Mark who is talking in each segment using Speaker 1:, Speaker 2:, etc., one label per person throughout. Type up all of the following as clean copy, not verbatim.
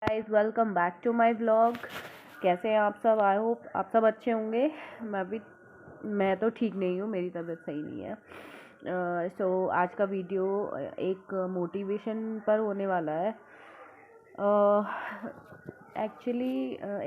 Speaker 1: Guys welcome back to my vlog. कैसे हैं आप सब? आई होप आप सब अच्छे होंगे। मैं तो ठीक नहीं हूँ, मेरी तबीयत सही नहीं है। आज का वीडियो एक मोटिवेशन पर होने वाला है। एक्चुअली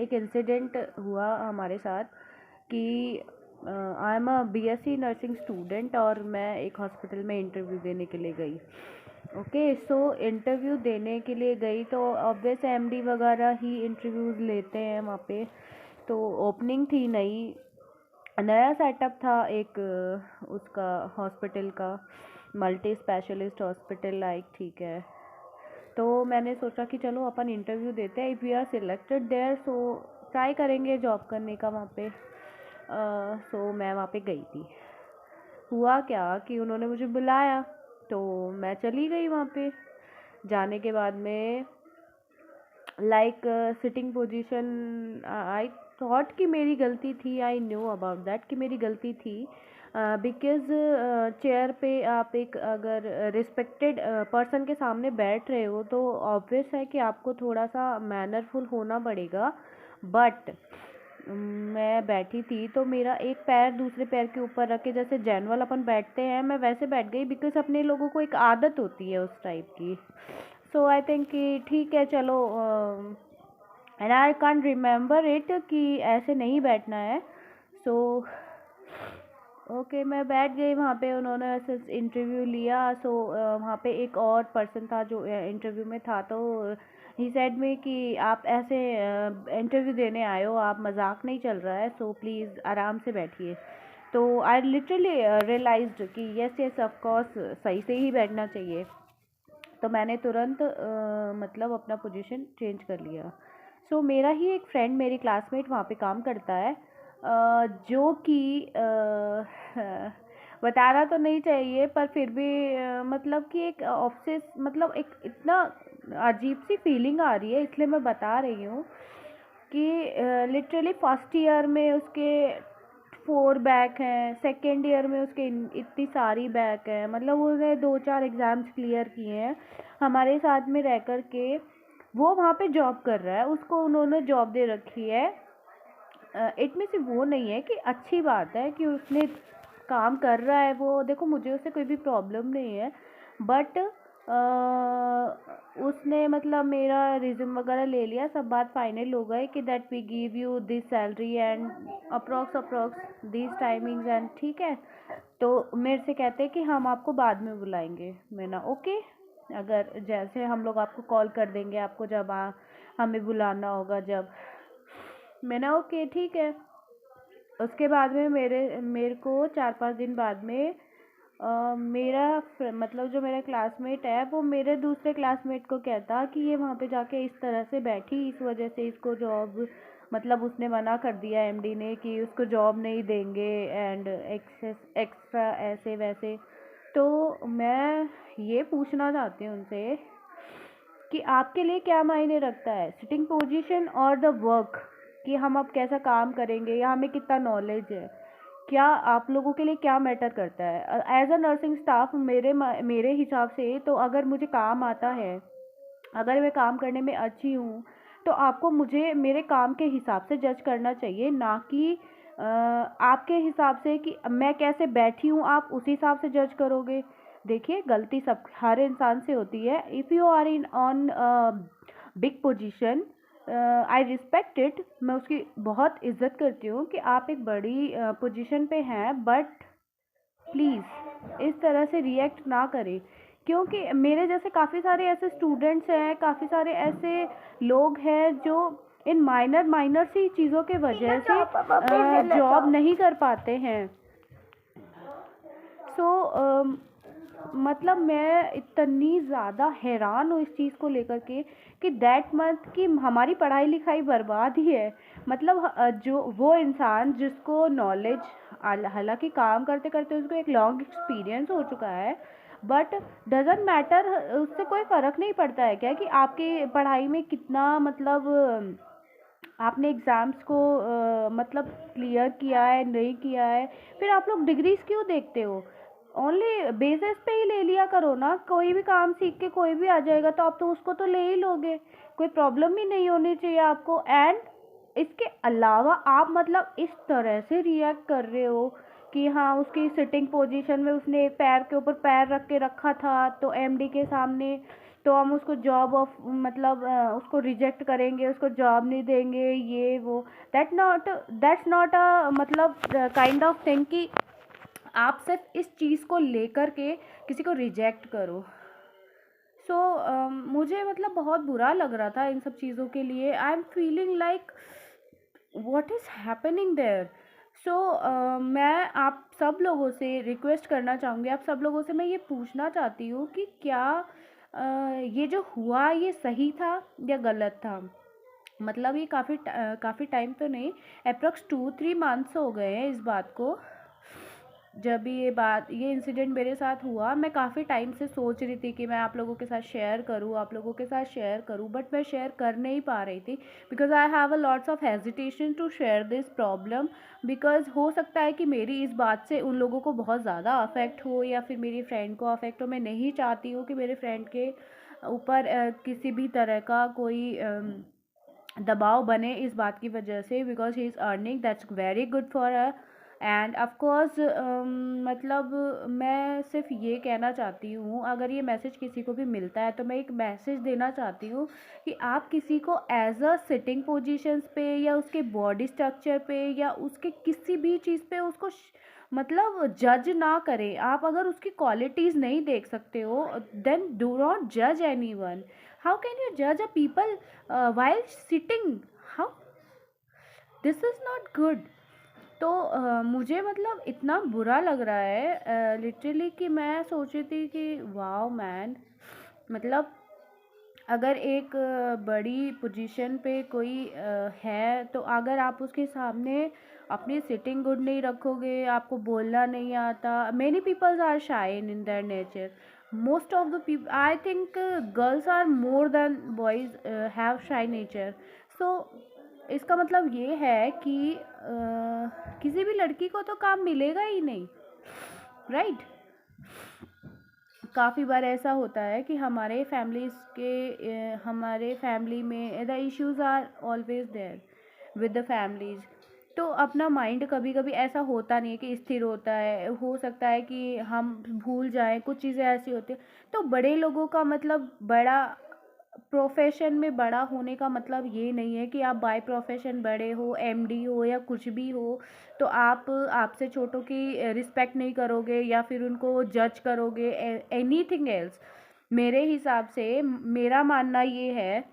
Speaker 1: एक इंसिडेंट हुआ हमारे साथ कि I am a BSc nursing student और मैं एक हॉस्पिटल में इंटरव्यू देने के लिए गई। सो इंटरव्यू देने के लिए गई तो ऑब्वियस एमडी वगैरह ही इंटरव्यूज़ लेते हैं वहाँ पे। तो ओपनिंग थी, नया सेटअप था एक उसका हॉस्पिटल का, मल्टी स्पेशलिस्ट हॉस्पिटल लाइक, ठीक है। तो मैंने सोचा कि चलो अपन इंटरव्यू देते हैं, if we are selected there so try करेंगे जॉब करने का वहाँ पे। सो मैं वहाँ पे गई थी। हुआ क्या कि उन्होंने मुझे बुलाया तो मैं चली गई वहाँ पे। जाने के बाद में like sitting position, I thought कि मेरी गलती थी, आई न्यू अबाउट दैट कि मेरी गलती थी। बिकॉज़ चेयर पे आप एक अगर रिस्पेक्टेड पर्सन के सामने बैठ रहे हो तो ऑब्वियस है कि आपको थोड़ा सा मैनरफुल होना पड़ेगा। बट मैं बैठी थी तो मेरा एक पैर दूसरे पैर के ऊपर रख के जैसे जनरल अपन बैठते हैं, मैं वैसे बैठ गई। बिकॉज अपने लोगों को एक आदत होती है उस टाइप की। सो आई थिंक कि ठीक है चलो, and I can't remember it कि ऐसे नहीं बैठना है। सो ओके मैं बैठ गई वहाँ पे। उन्होंने ऐसे इंटरव्यू लिया। सो वहाँ पे एक और पर्सन था जो इंटरव्यू में था। तो ही सेड में कि आप ऐसे इंटरव्यू देने आए हो, आप मजाक नहीं चल रहा है, सो प्लीज़ आराम से बैठिए। तो आई लिटरली रियलाइज्ड कि यस यस ऑफ कोर्स सही से ही बैठना चाहिए। तो मैंने तुरंत मतलब अपना पोजीशन चेंज कर लिया। सो मेरा ही एक फ्रेंड, मेरी क्लासमेट वहाँ पे काम करता है, जो कि बताना तो नहीं चाहिए पर फिर भी मतलब कि एक ऑब्सेस, मतलब एक इतना अजीब सी फीलिंग आ रही है, इसलिए मैं बता रही हूँ कि लिटरली फर्स्ट ईयर में उसके 4 बैक हैं, सेकेंड ईयर में उसके इतनी सारी बैक हैं, मतलब उसने 2-4 एग्ज़ाम्स क्लियर किए हैं हमारे साथ में रह कर के। वो वहाँ पे जॉब कर रहा है, उसको उन्होंने जॉब दे रखी है। इट में से वो नहीं है कि अच्छी बात है कि उसने काम कर रहा है, वो देखो मुझे उससे कोई भी प्रॉब्लम नहीं है। बट उसने मतलब मेरा रिज्यूम वगैरह ले लिया, सब बात फाइनल हो गई कि that we give you this salary and approx this timings and ठीक है। तो मेरे से कहते हैं कि हम आपको बाद में बुलाएंगे। मैंने ओके, अगर जैसे हम लोग आपको कॉल कर देंगे आपको जब हमें बुलाना होगा जब। मैंने ओके ठीक है। उसके बाद में मेरे को 4-5 दिन बाद में मतलब जो मेरा क्लासमेट है वो मेरे दूसरे क्लासमेट को कहता कि ये वहाँ पे जाके इस तरह से बैठी, इस वजह से इसको जॉब, मतलब उसने मना कर दिया एमडी ने कि उसको जॉब नहीं देंगे एंड एक्स्ट्रा ऐसे वैसे। तो मैं ये पूछना चाहती हूँ उनसे कि आपके लिए क्या मायने रखता है, सिटिंग पोजीशन और द वर्क, कि हम अब कैसा काम करेंगे या हमें कितना नॉलेज है, क्या आप लोगों के लिए क्या मैटर करता है? एज अ नर्सिंग स्टाफ मेरे हिसाब से तो अगर मुझे काम आता है, अगर मैं काम करने में अच्छी हूँ, तो आपको मुझे मेरे काम के हिसाब से जज करना चाहिए, ना कि आपके हिसाब से कि मैं कैसे बैठी हूँ आप उसी हिसाब से जज करोगे। देखिए गलती सब हर इंसान से होती है। If you are in on big position, I respect it, मैं उसकी बहुत इज्जत करती हूँ कि आप एक बड़ी पोजीशन पे हैं, बट प्लीज़ इस तरह से रिएक्ट ना करें। क्योंकि मेरे जैसे काफ़ी सारे ऐसे स्टूडेंट्स हैं, काफ़ी सारे ऐसे लोग हैं जो इन माइनर माइनर सी चीज़ों के वजह से जॉब नहीं कर पाते हैं। सो मतलब मैं इतनी ज़्यादा हैरान हूँ इस चीज़ को लेकर के कि दैट मंथ की हमारी पढ़ाई लिखाई बर्बाद ही है। मतलब जो वो इंसान जिसको नॉलेज, हालांकि काम करते करते उसको एक लॉन्ग एक्सपीरियंस हो चुका है, बट डजेंट मैटर, उससे कोई फ़र्क नहीं पड़ता है क्या कि आपकी पढ़ाई में कितना मतलब आपने एग्ज़ाम्स को मतलब क्लियर किया है नहीं किया है। फिर आप लोग डिग्रीज क्यों देखते हो? ओनली बेसिस पे ही ले लिया करो ना। कोई भी काम सीख के कोई भी आ जाएगा तो आप तो उसको तो ले ही लोगे। कोई प्रॉब्लम ही नहीं होनी चाहिए आपको। एंड इसके अलावा आप मतलब इस तरह से रिएक्ट कर रहे हो कि हाँ, उसकी सिटिंग पोजीशन में उसने एक पैर के ऊपर पैर रख के रखा था तो एमडी के सामने, तो हम उसको जॉब ऑफ मतलब उसको रिजेक्ट करेंगे, उसको जॉब नहीं देंगे, ये वो। दैट्स नॉट अ मतलब काइंड ऑफ थिंग कि आप सिर्फ इस चीज़ को लेकर के किसी को रिजेक्ट करो। सो मुझे मतलब बहुत बुरा लग रहा था इन सब चीज़ों के लिए। I am feeling like what is happening there. So मैं आप सब लोगों से रिक्वेस्ट करना चाहूँगी, आप सब लोगों से मैं ये पूछना चाहती हूँ कि क्या ये जो हुआ ये सही था या गलत था। मतलब ये काफ़ी टाइम तो नहीं, अप्रॉक्स 2-3 मंथ्स हो गए हैं इस बात को। जब भी ये इंसिडेंट मेरे साथ हुआ, मैं काफ़ी टाइम से सोच रही थी कि मैं आप लोगों के साथ शेयर करूँ, आप लोगों के साथ शेयर करूँ, बट मैं शेयर कर नहीं पा रही थी because I have a lots of hesitation to share this problem. Because हो सकता है कि मेरी इस बात से उन लोगों को बहुत ज़्यादा अफेक्ट हो या फिर मेरी फ्रेंड को अफेक्ट हो। मैं नहीं चाहती हूँ कि मेरे फ्रेंड के ऊपर किसी भी तरह का कोई दबाव बने इस बात की वजह से, because he is earning, that's very good for her. End of course मतलब मैं सिर्फ ये कहना चाहती हूँ, अगर ये मैसेज किसी को भी मिलता है तो मैं एक मैसेज देना चाहती हूँ कि आप किसी को एज अ सिटिंग पोजीशंस पे या उसके बॉडी स्ट्रक्चर पे या उसके किसी भी चीज़ पे उसको मतलब जज ना करें। आप अगर उसकी क्वालिटीज़ नहीं देख सकते हो देन डू नॉट जज anyone. How can you जज a people while sitting? how this is not good। तो मुझे मतलब इतना बुरा लग रहा है लिटरली कि मैं सोच रही थी कि वाओ मैन, मतलब अगर एक बड़ी पोजीशन पे कोई है तो अगर आप उसके सामने अपनी सिटिंग गुड नहीं रखोगे, आपको बोलना नहीं आता। Many peoples are shy in their nature. Most of the people, I think girls are more than boys have shy nature. So इसका मतलब ये है कि किसी भी लड़की को तो काम मिलेगा ही नहीं, राइट। काफ़ी बार ऐसा होता है कि हमारे फैमिली में the issues are always there with the families. तो अपना माइंड कभी कभी ऐसा होता नहीं है कि स्थिर होता है, हो सकता है कि हम भूल जाएं, कुछ चीज़ें ऐसी होती हैं। तो बड़े लोगों का मतलब बड़ा प्रोफेशन में बड़ा होने का मतलब ये नहीं है कि आप बाय प्रोफेशन बड़े हो, एमडी हो या कुछ भी हो तो आप आपसे छोटों की रिस्पेक्ट नहीं करोगे या फिर उनको जज करोगे, एनीथिंग एल्स। मेरे हिसाब से मेरा मानना ये है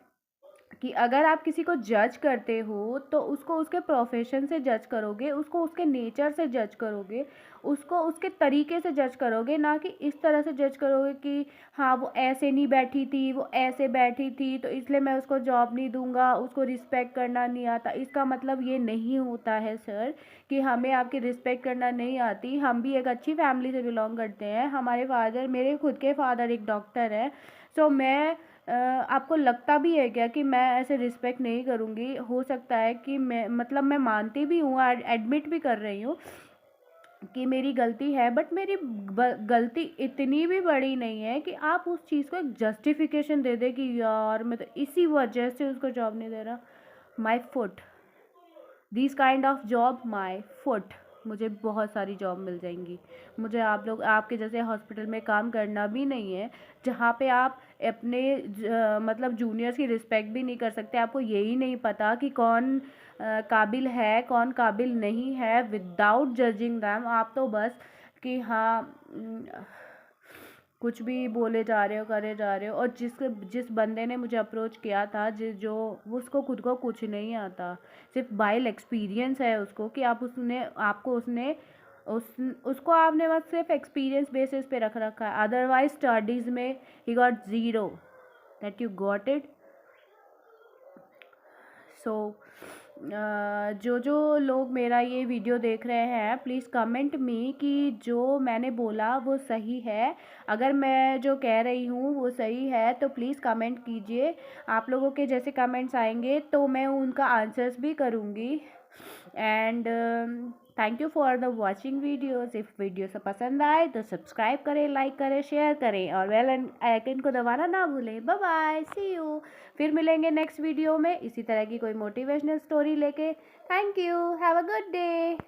Speaker 1: कि अगर आप किसी को जज करते हो तो उसको उसके प्रोफेशन से जज करोगे, उसको उसके नेचर से जज करोगे, उसको उसके तरीके से जज करोगे, ना कि इस तरह से जज करोगे कि हाँ वो ऐसे नहीं बैठी थी, वो ऐसे बैठी थी तो इसलिए मैं उसको जॉब नहीं दूंगा, उसको रिस्पेक्ट करना नहीं आता। इसका मतलब ये नहीं होता है सर कि हमें आपकी रिस्पेक्ट करना नहीं आती। हम भी एक अच्छी फैमिली से बिलोंग करते हैं। हमारे फादर, मेरे खुद के फादर एक डॉक्टर है। सो मैं आपको लगता भी है क्या कि मैं ऐसे रिस्पेक्ट नहीं करूँगी? हो सकता है कि मैं मानती भी हूँ, एडमिट भी कर रही हूँ कि मेरी गलती है, बट मेरी गलती इतनी भी बड़ी नहीं है कि आप उस चीज़ को एक जस्टिफिकेशन दे दे कि यार मैं तो इसी वजह से उसको जॉब नहीं दे रहा। My foot, this kind of job, my foot, मुझे बहुत सारी जॉब मिल जाएंगी। मुझे आप लोग आपके जैसे हॉस्पिटल में काम करना भी नहीं है जहाँ पे आप अपने मतलब जूनियर्स की रिस्पेक्ट भी नहीं कर सकते। आपको यही नहीं पता कि कौन काबिल है कौन काबिल नहीं है। विदाउट जजिंग दैम आप तो बस कि हाँ कुछ भी बोले जा रहे हो, करे जा रहे हो। और जिस बंदे ने मुझे अप्रोच किया था, जो उसको खुद को कुछ नहीं आता, सिर्फ बाइल एक्सपीरियंस है उसको कि उसको आपने बस सिर्फ एक्सपीरियंस बेसिस पे रख रखा है। अदरवाइज स्टडीज़ में ही got zero, that you got it. So जो लोग मेरा ये वीडियो देख रहे हैं, प्लीज़ कमेंट मी कि जो मैंने बोला वो सही है। अगर मैं जो कह रही हूँ वो सही है तो प्लीज़ कमेंट कीजिए। आप लोगों के जैसे कमेंट्स आएंगे तो मैं उनका आंसर्स भी करूँगी। And thank you for the watching videos. If video से पसंद आए तो सब्सक्राइब करें, लाइक करें, शेयर करें और बेल आइकन को दबाना ना भूलें। Bye bye, see you. फिर मिलेंगे नेक्स्ट वीडियो में इसी तरह की कोई मोटिवेशनल स्टोरी लेके। Thank you, have a good day.